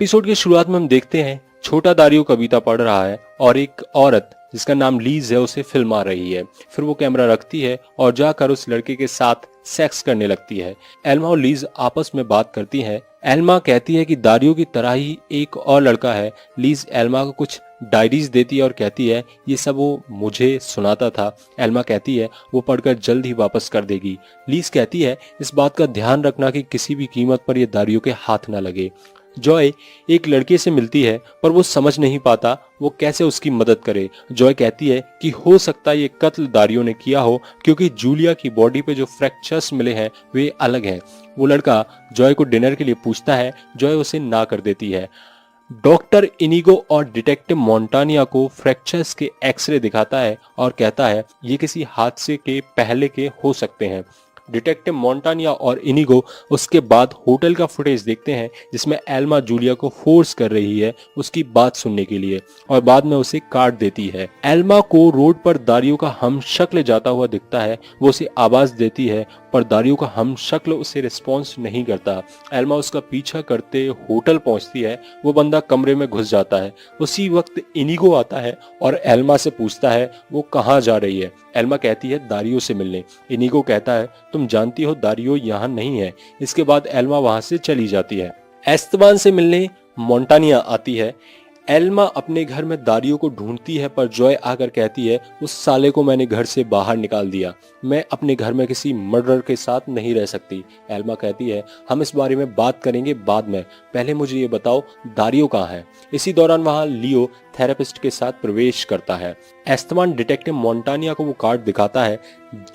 Episode की शुरुआत में हम देखते हैं छोटा दारियो कविता पढ़ रहा है और एक औरत जिसका नाम लीज है उसे फिल्म आ रही है। फिर वो कैमरा रखती है और जाकर उस लड़के के साथ सेक्स करने लगती है। एल्मा और लीज आपस में बात करती हैं। एल्मा कहती है कि दारियो की तरह ही एक और लड़का है। लीज एल्मा को कुछ डायरीज देती है और कहती है ये सब वो मुझे सुनाता था। एल्मा कहती है वो पढ़कर जल्द ही वापस कर देगी। लीज कहती है इस बात का ध्यान रखना कि किसी भी कीमत पर ये दारियो के हाथ न लगे। जॉय एक लड़के से मिलती है पर वो समझ नहीं पाता वो कैसे उसकी मदद करे। जॉय कहती है कि हो सकता है ये कत्ल दारियो ने किया हो क्योंकि जूलिया की बॉडी पे जो फ्रैक्चर्स मिले हैं वे अलग हैं। वो लड़का जॉय को डिनर के लिए पूछता है। जॉय उसे ना कर देती है। डॉक्टर इनिगो और डिटेक्टिव मोंटानिया को फ्रैक्चर्स के एक्सरे दिखाता है और कहता है ये किसी हादसे के पहले के हो सकते हैं। डिटेक्टिव मोंटानिया और इनिगो उसके बाद होटल का फुटेज देखते हैं जिसमें एल्मा जूलिया को फोर्स कर रही है उसकी बात सुनने के लिए और बाद में उसे काट देती है। एल्मा को रोड पर दारियो का हम शक्ल जाता हुआ दिखता है। वो उसे आवाज देती है पर दारियो का हम शक्ल उसे रिस्पॉन्स नहीं करता। एल्मा उसका पीछा करते होटल पहुंचती है। वो बंदा कमरे में घुस जाता है। उसी वक्त इनिगो आता है और एल्मा से पूछता है वो कहाँ जा रही है। एल्मा कहती है दारियो से मिलने। इनिगो कहता है तुम जानती हो दारियो यहाँ नहीं है। इसके बाद एल्मा वहां से चली जाती है। एस्तबान से मिलने मोंटानिया आती है। एल्मा अपने घर में दारियो को ढूंढती है पर जॉय आकर कहती है उस साले को मैंने घर से बाहर निकाल दिया। मैं अपने घर में किसी मर्डर के साथ नहीं रह सकती। एल्मा कहती है हम इस बारे में बात करेंगे बाद में, पहले मुझे ये बताओ दारियो कहाँ है। इसी दौरान वहां लियो थेरेपिस्ट के साथ प्रवेश करता है। एस्तबान डिटेक्टिव मोंटानिया को वो कार्ड दिखाता है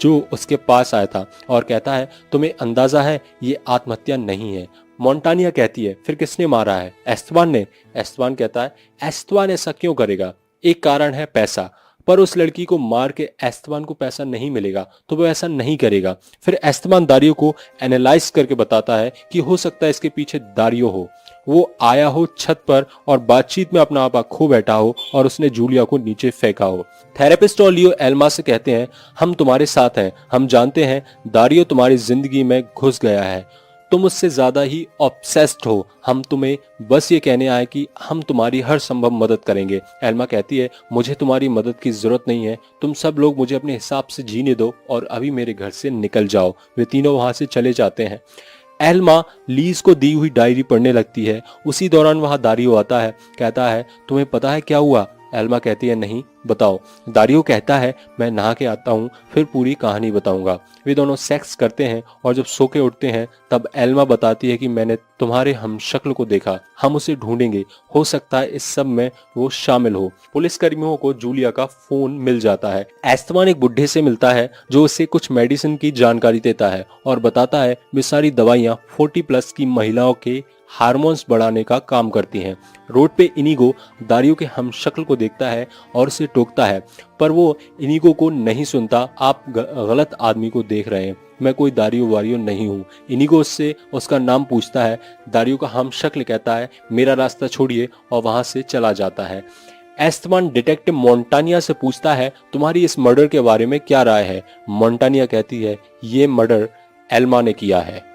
जो उसके पास आया था और कहता है तुम्हें अंदाजा है ये आत्महत्या नहीं है। मोंटानिया कहती है फिर किसने मारा है? एस्तबान ने। एस्तबान कहता है एस्तबान ऐसा क्यों करेगा? एक कारण है पैसा, पर उस लड़की को मार के एस्तबान को पैसा नहीं मिलेगा तो वो ऐसा नहीं करेगा। फिर एस्तबान दारियो को एनालाइज करके बताता है कि हो सकता है इसके पीछे दारियो हो। वो आया हो छत पर और बातचीत में अपना आपा खो बैठा हो और उसने जूलिया को नीचे फेंका हो। थेरेपिस्ट और लियो एल्मा से कहते हैं हम तुम्हारे साथ हैं। हम जानते हैं दारियो तुम्हारी जिंदगी में घुस गया है। तुम उससे ज्यादा ही ऑब्सेस्ड हो। हम तुम्हें बस ये कहने आए कि हम तुम्हारी हर संभव मदद करेंगे। एल्मा कहती है मुझे तुम्हारी मदद की जरूरत नहीं है। तुम सब लोग मुझे अपने हिसाब से जीने दो और अभी मेरे घर से निकल जाओ। वे तीनों वहां से चले जाते हैं। एल्मा लीज को दी हुई डायरी पढ़ने लगती है। उसी दौरान वहां दारियो आता है। कहता है तुम्हें पता है क्या हुआ? एल्मा कहती है नहीं, बताओ। दारियो कहता है मैं नहा के आता हूँ फिर पूरी कहानी बताऊंगा। वे दोनों सेक्स करते हैं और जब सो के उठते हैं तब एल्मा बताती है कि मैंने तुम्हारे हमशक्ल को देखा। हम उसे ढूंढेंगे। हो सकता है इस सब में वो शामिल हो। पुलिस कर्मियों को जूलिया का फोन मिल जाता है। एस्तबान एक बुढ़े से मिलता है जो उसे कुछ मेडिसिन की जानकारी देता है और बताता है वे सारी दवाइयाँ 40+ की महिलाओं के हार्मोन्स बढ़ाने का काम करती हैं। रोड पे इनिगो दारियो के हमशक्ल को देखता है और उसे टोकता है पर वो इनिगो को नहीं सुनता। आप गलत आदमी को देख रहे हैं। मैं कोई दारियो वारियो नहीं हूँ। इनिगो उससे उसका नाम पूछता है। दारियो का हमशक्ल कहता है मेरा रास्ता छोड़िए और वहां से चला जाता है। एस्तबान डिटेक्टिव मोंटानिया से पूछता है तुम्हारी इस मर्डर के बारे में क्या राय है? मोंटानिया कहती है ये मर्डर एल्मा ने किया है।